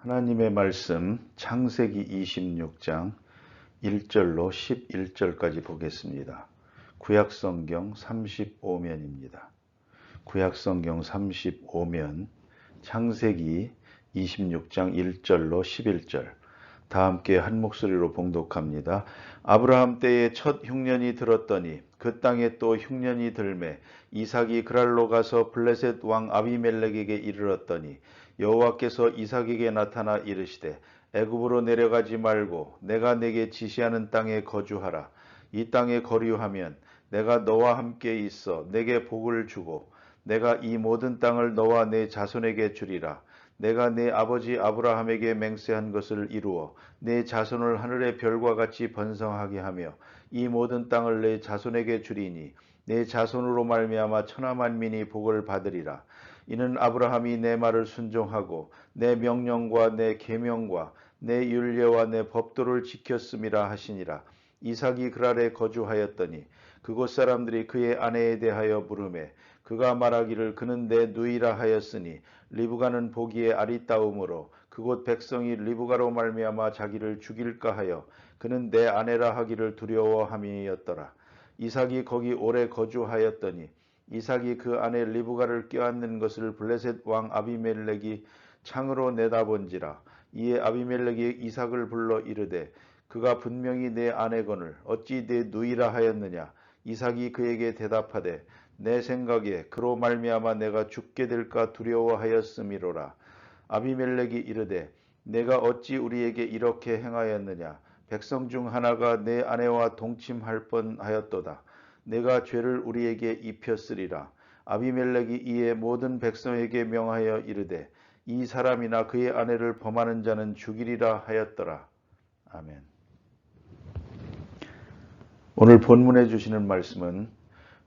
하나님의 말씀 창세기 26장 1절로 11절까지 보겠습니다. 구약성경 35면입니다. 구약성경 35면 창세기 26장 1절로 11절 다 함께 한 목소리로 봉독합니다. 아브라함 때에 첫 흉년이 들었더니 그 땅에 또 흉년이 들매 이삭이 그랄로 가서 블레셋 왕 아비멜렉에게 이르렀더니 여호와께서 이삭에게 나타나 이르시되 애굽으로 내려가지 말고 내가 내게 지시하는 땅에 거주하라. 이 땅에 거류하면 내가 너와 함께 있어 내게 복을 주고 내가 이 모든 땅을 너와 내 자손에게 주리라. 내가 내 아버지 아브라함에게 맹세한 것을 이루어 내 자손을 하늘의 별과 같이 번성하게 하며 이 모든 땅을 내 자손에게 주리니 내 자손으로 말미암아 천하 만민이 복을 받으리라. 이는 아브라함이 내 말을 순종하고 내 명령과 내 계명과 내 율례와 내 법도를 지켰음이라 하시니라. 이삭이 그랄에 거주하였더니 그곳 사람들이 그의 아내에 대하여 물으매 그가 말하기를 그는 내 누이라 하였으니 리브가는 보기에 아리따움으로 그곳 백성이 리브가로 말미암아 자기를 죽일까 하여 그는 내 아내라 하기를 두려워함이었더라. 이삭이 거기 오래 거주하였더니 이삭이 그 아내 리브가를 껴안는 것을 블레셋 왕 아비멜렉이 창으로 내다본지라. 이에 아비멜렉이 이삭을 불러 이르되 그가 분명히 내 아내거늘 어찌 내 누이라 하였느냐. 이삭이 그에게 대답하되 내 생각에 그로 말미암아 내가 죽게 될까 두려워하였음이로라. 아비멜렉이 이르되 내가 어찌 우리에게 이렇게 행하였느냐. 백성 중 하나가 내 아내와 동침할 뻔하였도다. 내가 죄를 우리에게 입혔으리라. 아비멜렉이 이에 모든 백성에게 명하여 이르되 이 사람이나 그의 아내를 범하는 자는 죽이리라 하였더라. 아멘. 오늘 본문에 주시는 말씀은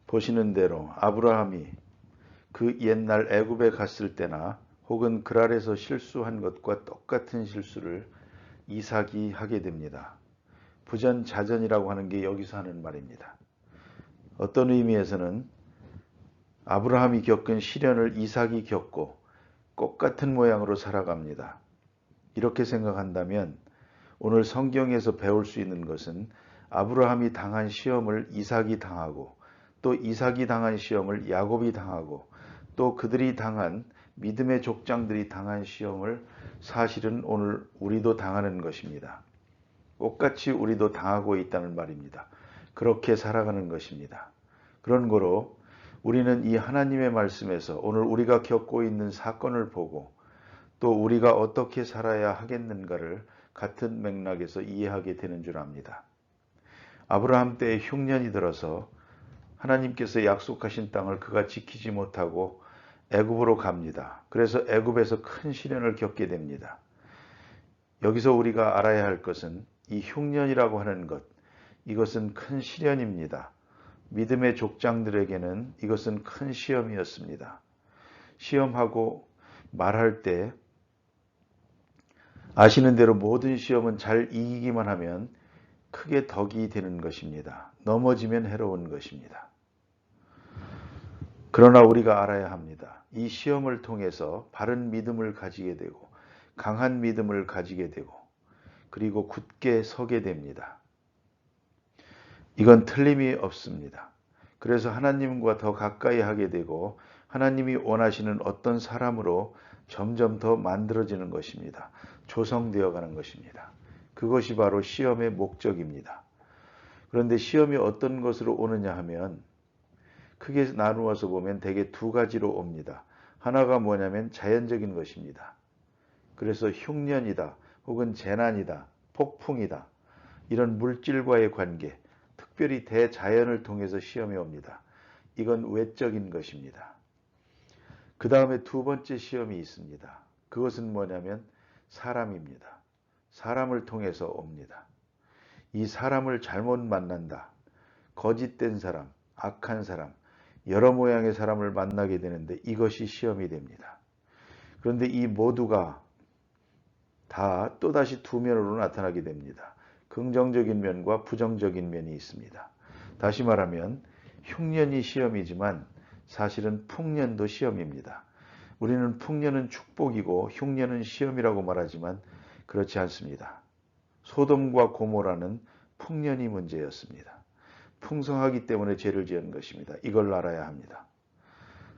보시는 대로 아브라함이 그 옛날 애굽에 갔을 때나 혹은 그랄에서 실수한 것과 똑같은 실수를 이삭이 하게 됩니다. 부전자전이라고 하는 게 여기서 하는 말입니다. 어떤 의미에서는 아브라함이 겪은 시련을 이삭이 겪고 똑같은 모양으로 살아갑니다. 이렇게 생각한다면 오늘 성경에서 배울 수 있는 것은 아브라함이 당한 시험을 이삭이 당하고 또 이삭이 당한 시험을 야곱이 당하고 또 그들이 당한 믿음의 족장들이 당한 시험을 사실은 오늘 우리도 당하는 것입니다. 똑같이 우리도 당하고 있다는 말입니다. 그렇게 살아가는 것입니다. 그런 거로 우리는 이 하나님의 말씀에서 오늘 우리가 겪고 있는 사건을 보고 또 우리가 어떻게 살아야 하겠는가를 같은 맥락에서 이해하게 되는 줄 압니다. 아브라함 때에 흉년이 들어서 하나님께서 약속하신 땅을 그가 지키지 못하고 애굽으로 갑니다. 그래서 애굽에서 큰 시련을 겪게 됩니다. 여기서 우리가 알아야 할 것은 이 흉년이라고 하는 것, 이것은 큰 시련입니다. 믿음의 족장들에게는 이것은 큰 시험이었습니다. 시험하고 말할 때 아시는 대로 모든 시험은 잘 이기기만 하면 크게 덕이 되는 것입니다. 넘어지면 해로운 것입니다. 그러나 우리가 알아야 합니다. 이 시험을 통해서 바른 믿음을 가지게 되고 강한 믿음을 가지게 되고 그리고 굳게 서게 됩니다. 이건 틀림이 없습니다. 그래서 하나님과 더 가까이 하게 되고 하나님이 원하시는 어떤 사람으로 점점 더 만들어지는 것입니다. 조성되어 가는 것입니다. 그것이 바로 시험의 목적입니다. 그런데 시험이 어떤 것으로 오느냐 하면 크게 나누어서 보면 대개 두 가지로 옵니다. 하나가 뭐냐면 자연적인 것입니다. 그래서 흉년이다 혹은 재난이다 폭풍이다 이런 물질과의 관계 특별히 대자연을 통해서 시험이 옵니다. 이건 외적인 것입니다. 그 다음에 두 번째 시험이 있습니다. 그것은 뭐냐면 사람입니다. 사람을 통해서 옵니다. 이 사람을 잘못 만난다. 거짓된 사람, 악한 사람, 여러 모양의 사람을 만나게 되는데 이것이 시험이 됩니다. 그런데 이 모두가 다 또다시 두 면으로 나타나게 됩니다. 긍정적인 면과 부정적인 면이 있습니다. 다시 말하면 흉년이 시험이지만 사실은 풍년도 시험입니다. 우리는 풍년은 축복이고 흉년은 시험이라고 말하지만 그렇지 않습니다. 소돔과 고모라는 풍년이 문제였습니다. 풍성하기 때문에 죄를 지은 것입니다. 이걸 알아야 합니다.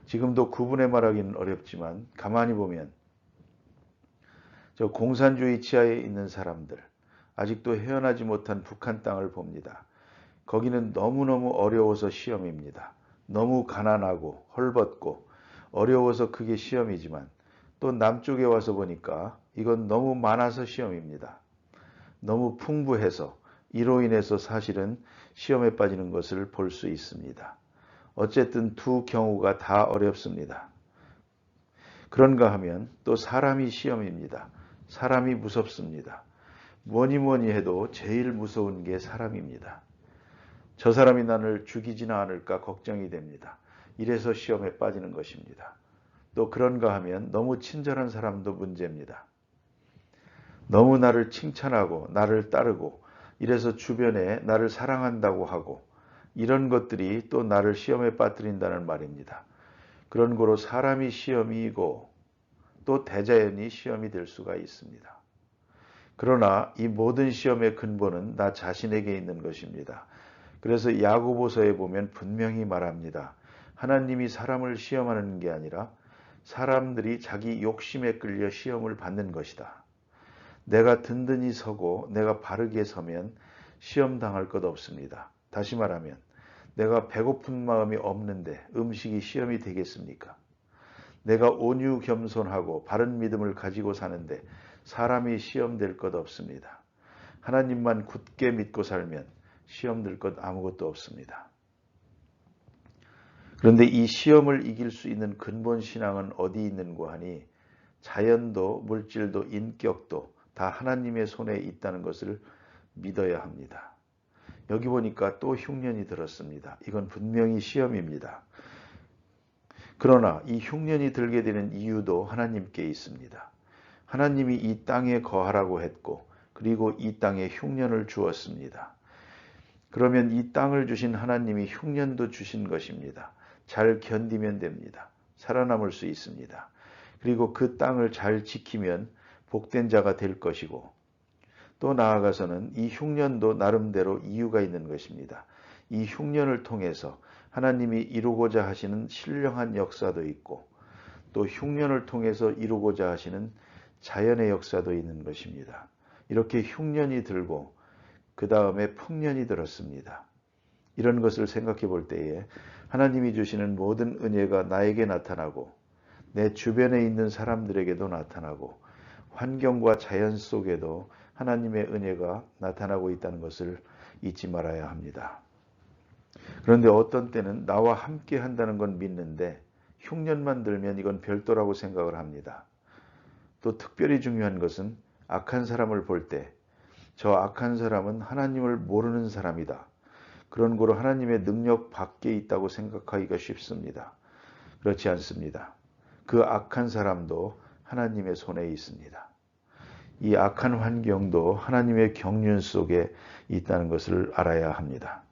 지금도 구분해 말하기는 어렵지만 가만히 보면 저 공산주의 치하에 있는 사람들, 아직도 헤어나지 못한 북한 땅을 봅니다. 거기는 너무너무 어려워서 시험입니다. 너무 가난하고 헐벗고 어려워서 그게 시험이지만 또 남쪽에 와서 보니까 이건 너무 많아서 시험입니다. 너무 풍부해서 이로 인해서 사실은 시험에 빠지는 것을 볼 수 있습니다. 어쨌든 두 경우가 다 어렵습니다. 그런가 하면 또 사람이 시험입니다. 사람이 무섭습니다. 뭐니 해도 제일 무서운 게 사람입니다. 저 사람이 나를 죽이지는 않을까 걱정이 됩니다. 이래서 시험에 빠지는 것입니다. 또 그런가 하면 너무 친절한 사람도 문제입니다. 너무 나를 칭찬하고 나를 따르고 이래서 주변에 나를 사랑한다고 하고 이런 것들이 또 나를 시험에 빠뜨린다는 말입니다. 그런 거로 사람이 시험이고 또 대자연이 시험이 될 수가 있습니다. 그러나 이 모든 시험의 근본은 나 자신에게 있는 것입니다. 그래서 야고보서에 보면 분명히 말합니다. 하나님이 사람을 시험하는 게 아니라 사람들이 자기 욕심에 끌려 시험을 받는 것이다. 내가 든든히 서고 내가 바르게 서면 시험 당할 것 없습니다. 다시 말하면 내가 배고픈 마음이 없는데 음식이 시험이 되겠습니까? 내가 온유 겸손하고 바른 믿음을 가지고 사는데 사람이 시험될 것 없습니다. 하나님만 굳게 믿고 살면 시험될 것 아무것도 없습니다. 그런데 이 시험을 이길 수 있는 근본 신앙은 어디 있는고 하니 자연도 물질도 인격도 다 하나님의 손에 있다는 것을 믿어야 합니다. 여기 보니까 또 흉년이 들었습니다. 이건 분명히 시험입니다. 그러나 이 흉년이 들게 되는 이유도 하나님께 있습니다. 하나님이 이 땅에 거하라고 했고 그리고 이 땅에 흉년을 주었습니다. 그러면 이 땅을 주신 하나님이 흉년도 주신 것입니다. 잘 견디면 됩니다. 살아남을 수 있습니다. 그리고 그 땅을 잘 지키면 복된 자가 될 것이고 또 나아가서는 이 흉년도 나름대로 이유가 있는 것입니다. 이 흉년을 통해서 하나님이 이루고자 하시는 신령한 역사도 있고 또 흉년을 통해서 이루고자 하시는 자연의 역사도 있는 것입니다. 이렇게 흉년이 들고 그 다음에 풍년이 들었습니다. 이런 것을 생각해 볼 때에 하나님이 주시는 모든 은혜가 나에게 나타나고 내 주변에 있는 사람들에게도 나타나고 환경과 자연 속에도 하나님의 은혜가 나타나고 있다는 것을 잊지 말아야 합니다. 그런데 어떤 때는 나와 함께 한다는 건 믿는데 흉년만 들면 이건 별도라고 생각을 합니다. 또 특별히 중요한 것은 악한 사람을 볼 때 저 악한 사람은 하나님을 모르는 사람이다. 그런 거로 하나님의 능력 밖에 있다고 생각하기가 쉽습니다. 그렇지 않습니다. 그 악한 사람도 하나님의 손에 있습니다. 이 악한 환경도 하나님의 경륜 속에 있다는 것을 알아야 합니다.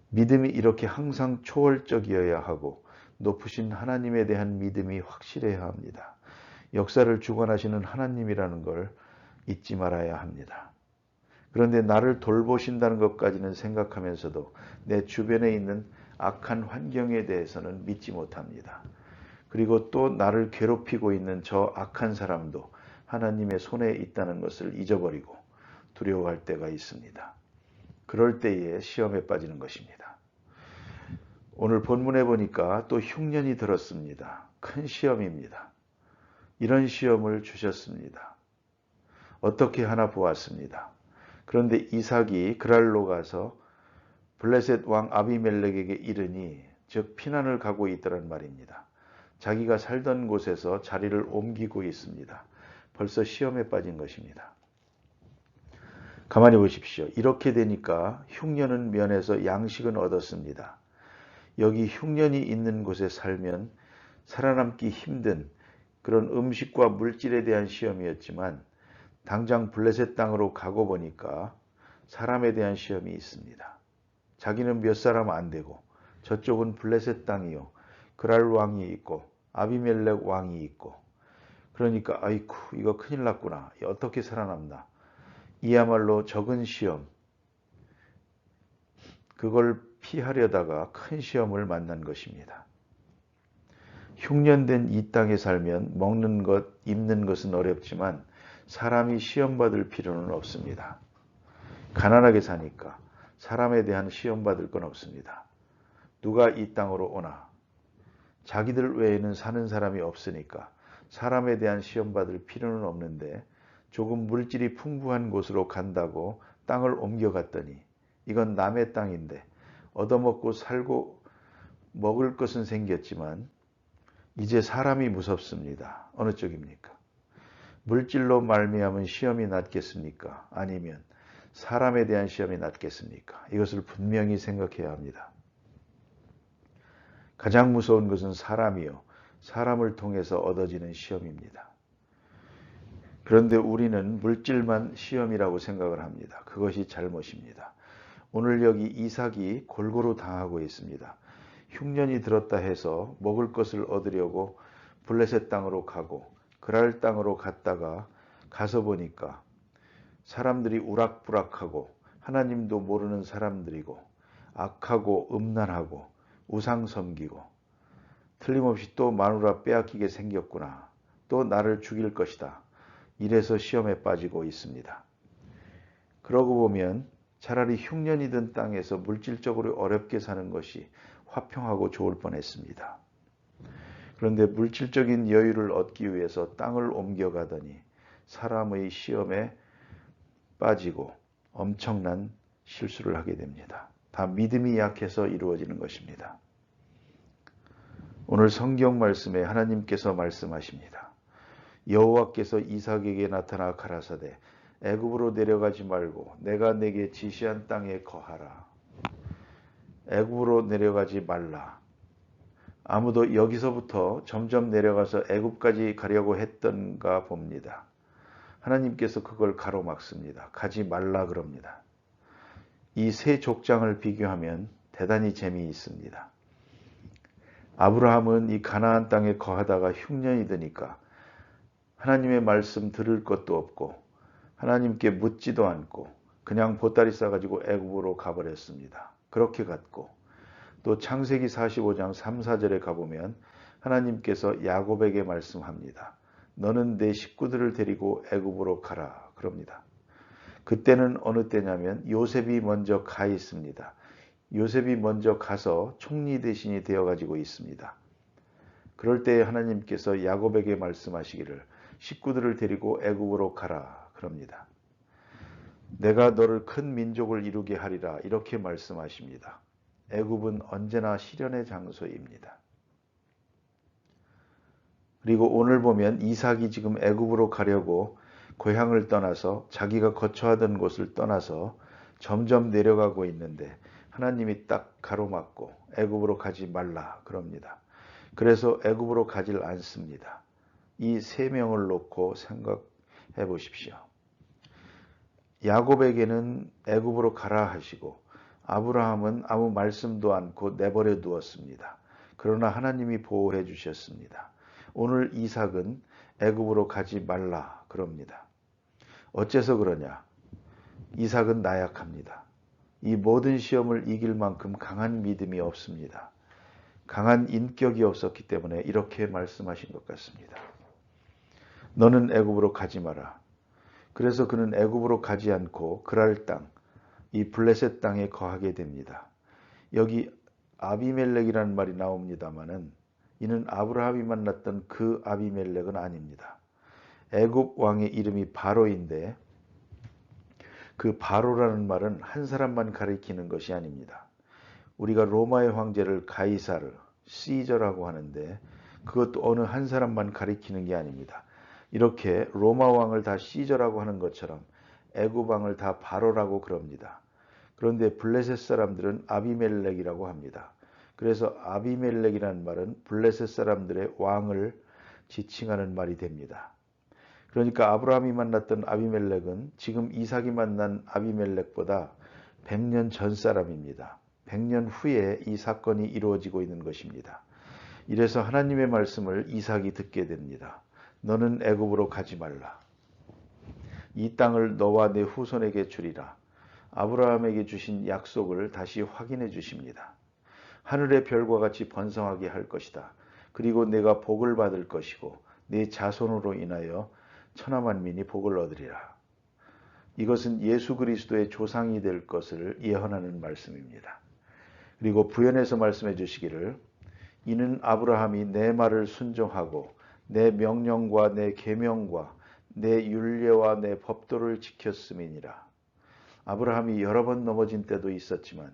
믿음이 이렇게 항상 초월적이어야 하고 높으신 하나님에 대한 믿음이 확실해야 합니다. 역사를 주관하시는 하나님이라는 걸 잊지 말아야 합니다. 그런데 나를 돌보신다는 것까지는 생각하면서도 내 주변에 있는 악한 환경에 대해서는 믿지 못합니다. 그리고 또 나를 괴롭히고 있는 저 악한 사람도 하나님의 손에 있다는 것을 잊어버리고 두려워할 때가 있습니다. 그럴 때에 시험에 빠지는 것입니다. 오늘 본문에 보니까 또 흉년이 들었습니다. 큰 시험입니다. 이런 시험을 주셨습니다. 어떻게 하나 보았습니다. 그런데 이삭이 그랄로 가서 블레셋 왕 아비멜렉에게 이르니 즉 피난을 가고 있더란 말입니다. 자기가 살던 곳에서 자리를 옮기고 있습니다. 벌써 시험에 빠진 것입니다. 가만히 보십시오. 이렇게 되니까 흉년은 면해서 양식은 얻었습니다. 여기 흉년이 있는 곳에 살면 살아남기 힘든 그런 음식과 물질에 대한 시험이었지만 당장 블레셋 땅으로 가고 보니까 사람에 대한 시험이 있습니다. 자기는 몇 사람 안 되고 저쪽은 블레셋 땅이요. 그랄 왕이 있고 아비멜렉 왕이 있고, 그러니까 아이쿠 이거 큰일 났구나. 어떻게 살아남나. 이야말로 적은 시험, 그걸 피하려다가 큰 시험을 만난 것입니다. 흉년된 이 땅에 살면 먹는 것, 입는 것은 어렵지만 사람이 시험받을 필요는 없습니다. 가난하게 사니까 사람에 대한 시험받을 건 없습니다. 누가 이 땅으로 오나? 자기들 외에는 사는 사람이 없으니까 사람에 대한 시험받을 필요는 없는데, 조금 물질이 풍부한 곳으로 간다고 땅을 옮겨갔더니 이건 남의 땅인데 얻어먹고 살고 먹을 것은 생겼지만 이제 사람이 무섭습니다. 어느 쪽입니까? 물질로 말미암은 시험이 낫겠습니까? 아니면 사람에 대한 시험이 낫겠습니까? 이것을 분명히 생각해야 합니다. 가장 무서운 것은 사람이요, 사람을 통해서 얻어지는 시험입니다. 그런데 우리는 물질만 시험이라고 생각을 합니다. 그것이 잘못입니다. 오늘 여기 이삭이 골고루 당하고 있습니다. 흉년이 들었다 해서 먹을 것을 얻으려고 블레셋 땅으로 가고 그랄 땅으로 갔다가 가서 보니까 사람들이 우락부락하고 하나님도 모르는 사람들이고 악하고 음란하고 우상 섬기고 틀림없이 또 마누라 빼앗기게 생겼구나. 또 나를 죽일 것이다. 이래서 시험에 빠지고 있습니다. 그러고 보면 차라리 흉년이 든 땅에서 물질적으로 어렵게 사는 것이 화평하고 좋을 뻔했습니다. 그런데 물질적인 여유를 얻기 위해서 땅을 옮겨가더니 사람의 시험에 빠지고 엄청난 실수를 하게 됩니다. 다 믿음이 약해서 이루어지는 것입니다. 오늘 성경 말씀에 하나님께서 말씀하십니다. 여호와께서 이삭에게 나타나 가라사대 애굽으로 내려가지 말고 내가 내게 지시한 땅에 거하라. 애굽으로 내려가지 말라. 아무도 여기서부터 점점 내려가서 애굽까지 가려고 했던가 봅니다. 하나님께서 그걸 가로막습니다. 가지 말라 그럽니다. 이 세 족장을 비교하면 대단히 재미있습니다. 아브라함은 이 가나안 땅에 거하다가 흉년이 드니까 하나님의 말씀 들을 것도 없고 하나님께 묻지도 않고 그냥 보따리 싸가지고 애굽으로 가버렸습니다. 그렇게 갔고, 또 창세기 45장 3, 4절에 가보면 하나님께서 야곱에게 말씀합니다. 너는 내 식구들을 데리고 애굽으로 가라 그럽니다. 그때는 어느 때냐면 요셉이 먼저 가 있습니다. 요셉이 먼저 가서 총리 대신이 되어가지고 있습니다. 그럴 때 하나님께서 야곱에게 말씀하시기를 식구들을 데리고 애굽으로 가라 그럽니다. 내가 너를 큰 민족을 이루게 하리라 이렇게 말씀하십니다. 애굽은 언제나 시련의 장소입니다. 그리고 오늘 보면 이삭이 지금 애굽으로 가려고 고향을 떠나서 자기가 거처하던 곳을 떠나서 점점 내려가고 있는데 하나님이 딱 가로막고 애굽으로 가지 말라 그럽니다. 그래서 애굽으로 가질 않습니다. 이 세 명을 놓고 생각해 보십시오. 야곱에게는 애굽으로 가라 하시고 아브라함은 아무 말씀도 않고 내버려 두었습니다. 그러나 하나님이 보호해 주셨습니다. 오늘 이삭은 애굽으로 가지 말라 그럽니다. 어째서 그러냐? 이삭은 나약합니다. 이 모든 시험을 이길 만큼 강한 믿음이 없습니다. 강한 인격이 없었기 때문에 이렇게 말씀하신 것 같습니다. 너는 애굽으로 가지 마라. 그래서 그는 애굽으로 가지 않고 그랄 땅, 이 블레셋 땅에 거하게 됩니다. 여기 아비멜렉이라는 말이 나옵니다마는 이는 아브라함이 만났던 그 아비멜렉은 아닙니다. 애굽 왕의 이름이 바로인데 그 바로라는 말은 한 사람만 가리키는 것이 아닙니다. 우리가 로마의 황제를 가이사르, 시저라고 하는데 그것도 어느 한 사람만 가리키는 게 아닙니다. 이렇게 로마 왕을 다 시저라고 하는 것처럼 애굽 왕을 다 바로라고 그럽니다. 그런데 블레셋 사람들은 아비멜렉이라고 합니다. 그래서 아비멜렉이라는 말은 블레셋 사람들의 왕을 지칭하는 말이 됩니다. 그러니까 아브라함이 만났던 아비멜렉은 지금 이삭이 만난 아비멜렉보다 100년 전 사람입니다. 100년 후에 이 사건이 이루어지고 있는 것입니다. 이래서 하나님의 말씀을 이삭이 듣게 됩니다. 너는 애굽으로 가지 말라. 이 땅을 너와 내 후손에게 주리라. 아브라함에게 주신 약속을 다시 확인해 주십니다. 하늘의 별과 같이 번성하게 할 것이다. 그리고 내가 복을 받을 것이고 내 자손으로 인하여 천하 만민이 복을 얻으리라. 이것은 예수 그리스도의 조상이 될 것을 예언하는 말씀입니다. 그리고 부연해서 말씀해 주시기를 이는 아브라함이 내 말을 순종하고 내 명령과 내 계명과 내 율례와 내 법도를 지켰음이니라. 아브라함이 여러 번 넘어진 때도 있었지만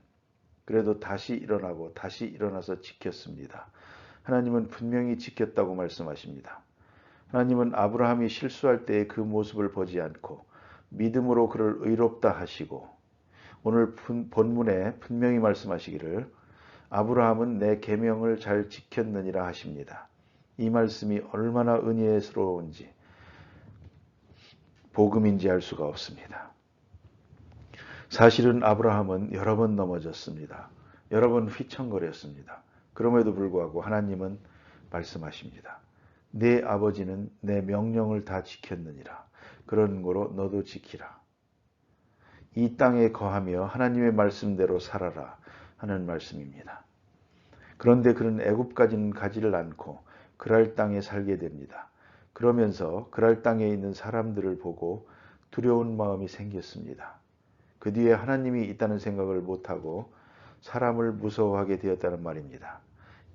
그래도 다시 일어나고 다시 일어나서 지켰습니다. 하나님은 분명히 지켰다고 말씀하십니다. 하나님은 아브라함이 실수할 때의 그 모습을 보지 않고 믿음으로 그를 의롭다 하시고 오늘 본문에 분명히 말씀하시기를 아브라함은 내 계명을 잘 지켰느니라 하십니다. 이 말씀이 얼마나 은혜스러운지 복음인지 알 수가 없습니다. 사실은 아브라함은 여러 번 넘어졌습니다. 여러 번 휘청거렸습니다. 그럼에도 불구하고 하나님은 말씀하십니다. 내 아버지는 내 명령을 다 지켰느니라. 그런 거로 너도 지키라. 이 땅에 거하며 하나님의 말씀대로 살아라 하는 말씀입니다. 그런데 그는 애굽까지는 가지를 않고 그랄 땅에 살게 됩니다. 그러면서 그랄 땅에 있는 사람들을 보고 두려운 마음이 생겼습니다. 그 뒤에 하나님이 있다는 생각을 못하고 사람을 무서워하게 되었다는 말입니다.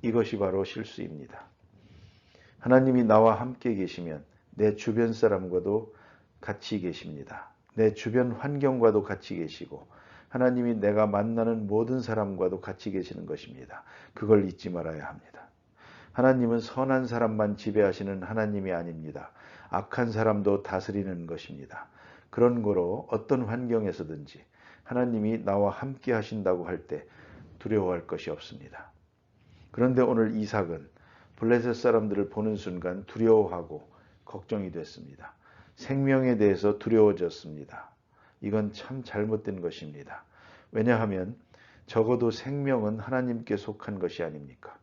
이것이 바로 실수입니다. 하나님이 나와 함께 계시면 내 주변 사람과도 같이 계십니다. 내 주변 환경과도 같이 계시고 하나님이 내가 만나는 모든 사람과도 같이 계시는 것입니다. 그걸 잊지 말아야 합니다. 하나님은 선한 사람만 지배하시는 하나님이 아닙니다. 악한 사람도 다스리는 것입니다. 그런 거로 어떤 환경에서든지 하나님이 나와 함께 하신다고 할 때 두려워할 것이 없습니다. 그런데 오늘 이삭은 블레셋 사람들을 보는 순간 두려워하고 걱정이 됐습니다. 생명에 대해서 두려워졌습니다. 이건 참 잘못된 것입니다. 왜냐하면 적어도 생명은 하나님께 속한 것이 아닙니까?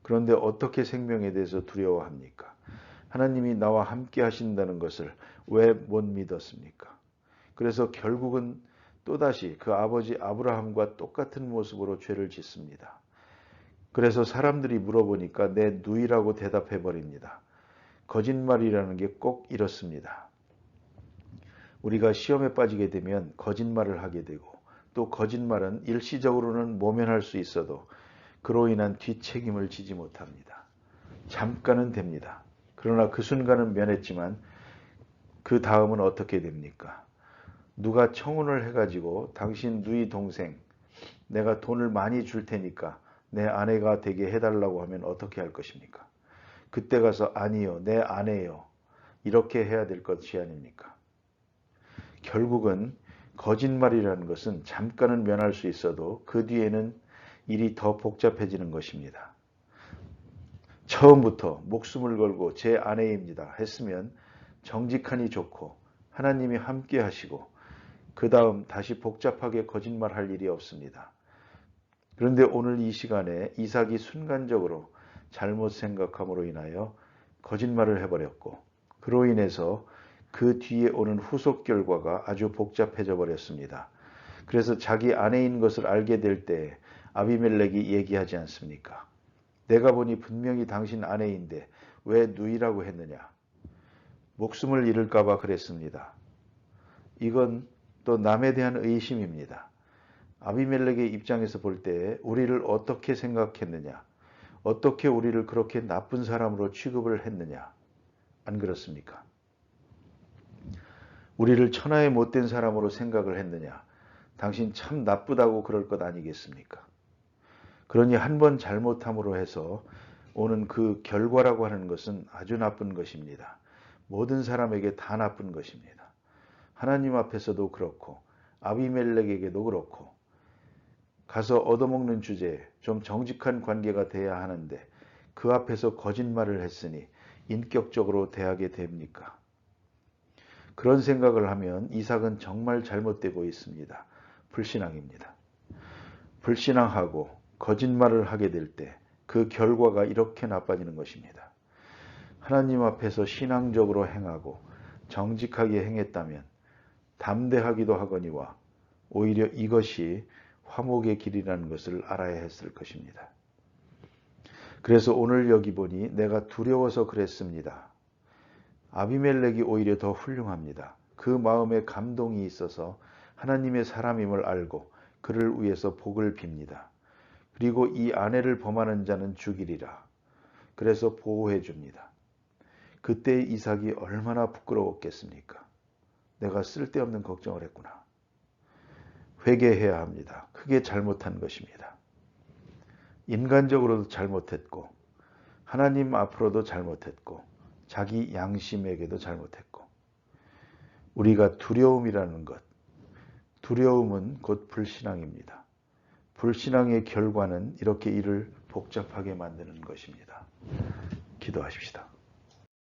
그런데 어떻게 생명에 대해서 두려워합니까? 하나님이 나와 함께 하신다는 것을 왜 못 믿었습니까? 그래서 결국은 또다시 그 아버지 아브라함과 똑같은 모습으로 죄를 짓습니다. 그래서 사람들이 물어보니까 내 누이라고 대답해 버립니다. 거짓말이라는 게 꼭 이렇습니다. 우리가 시험에 빠지게 되면 거짓말을 하게 되고 또 거짓말은 일시적으로는 모면할 수 있어도 그로 인한 뒷책임을 지지 못합니다. 잠깐은 됩니다. 그러나 그 순간은 면했지만 그 다음은 어떻게 됩니까? 누가 청혼을 해가지고 당신 누이 동생 내가 돈을 많이 줄 테니까 내 아내가 되게 해달라고 하면 어떻게 할 것입니까? 그때 가서 아니요, 내 아내요. 이렇게 해야 될 것이 아닙니까? 결국은 거짓말이라는 것은 잠깐은 면할 수 있어도 그 뒤에는 일이 더 복잡해지는 것입니다. 처음부터 목숨을 걸고 제 아내입니다 했으면 정직하니 좋고 하나님이 함께 하시고 그 다음 다시 복잡하게 거짓말할 일이 없습니다. 그런데 오늘 이 시간에 이삭이 순간적으로 잘못 생각함으로 인하여 거짓말을 해버렸고 그로 인해서 그 뒤에 오는 후속 결과가 아주 복잡해져 버렸습니다. 그래서 자기 아내인 것을 알게 될 때 아비멜렉이 얘기하지 않습니까? 내가 보니 분명히 당신 아내인데 왜 누이라고 했느냐? 목숨을 잃을까 봐 그랬습니다. 이건 또 남에 대한 의심입니다. 아비멜렉의 입장에서 볼 때 우리를 어떻게 생각했느냐? 어떻게 우리를 그렇게 나쁜 사람으로 취급을 했느냐? 안 그렇습니까? 우리를 천하의 못된 사람으로 생각을 했느냐? 당신 참 나쁘다고 그럴 것 아니겠습니까? 그러니 한 번 잘못함으로 해서 오는 그 결과라고 하는 것은 아주 나쁜 것입니다. 모든 사람에게 다 나쁜 것입니다. 하나님 앞에서도 그렇고 아비멜렉에게도 그렇고 가서 얻어먹는 주제에 좀 정직한 관계가 돼야 하는데 그 앞에서 거짓말을 했으니 인격적으로 대하게 됩니까? 그런 생각을 하면 이삭은 정말 잘못되고 있습니다. 불신앙입니다. 불신앙하고 거짓말을 하게 될 때 그 결과가 이렇게 나빠지는 것입니다. 하나님 앞에서 신앙적으로 행하고 정직하게 행했다면 담대하기도 하거니와 오히려 이것이 화목의 길이라는 것을 알아야 했을 것입니다. 그래서 오늘 여기 보니 내가 두려워서 그랬습니다. 아비멜렉이 오히려 더 훌륭합니다. 그 마음에 감동이 있어서 하나님의 사람임을 알고 그를 위해서 복을 빕니다. 그리고 이 아내를 범하는 자는 죽이리라. 그래서 보호해 줍니다. 그때 이삭이 얼마나 부끄러웠겠습니까? 내가 쓸데없는 걱정을 했구나. 회개해야 합니다. 크게 잘못한 것입니다. 인간적으로도 잘못했고 하나님 앞으로도 잘못했고 자기 양심에게도 잘못했고 우리가 두려움이라는 것, 두려움은 곧 불신앙입니다. 불신앙의 결과는 이렇게 일을 복잡하게 만드는 것입니다. 기도하십시다.